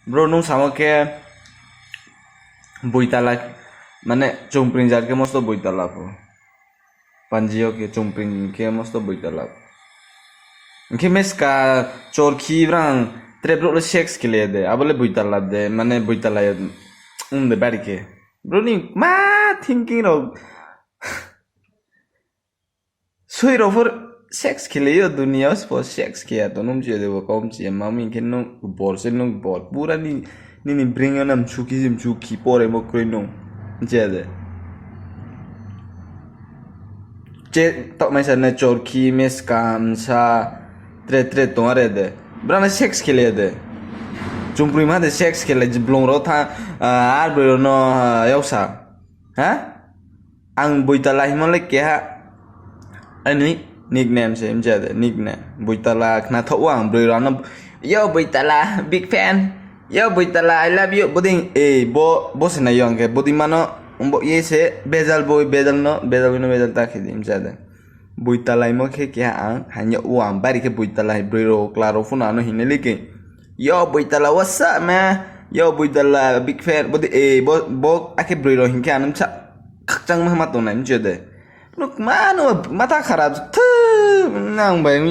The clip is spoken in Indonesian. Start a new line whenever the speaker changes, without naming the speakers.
Bro nung sama ke Boitala mane cumpring jar ke mosto Boitala po. Panji ke cumpring ke mosto Boitala. Ke mes ka chorki brang tre bro le sex ke le de abole Boitala de mane Boitala de bari ke. Bro ni ma thinking ro soi ro for sex ke le yo dunia spos sex ke ya to num je de wo kom che mami ke no bor se no bor pura ni bring nam chuki pore mo koi no je de che tok mai sa na chorki mes kam sa tre to are de brana sex ke le de chumpri ma de sex ke le blong ro tha ar bro no yau sa ha ang Boitala himale keha ani nickname se em jade nickname Boitala khna tho ang bro ran yo Boitala big fan yo Boitala I love you boding bo se na yong ke bodi mano umbo ye se bezal bezal ta khidim jade Boitala mo ke ang hanya uang bari ke Boitala bro claro funa no hinele ke yo Boitala what's up man yo Boitala big fan bodi bo ake bro hin ke anam cha kakjang mah matona em jade Look, mano, mata kharab. Nang bayang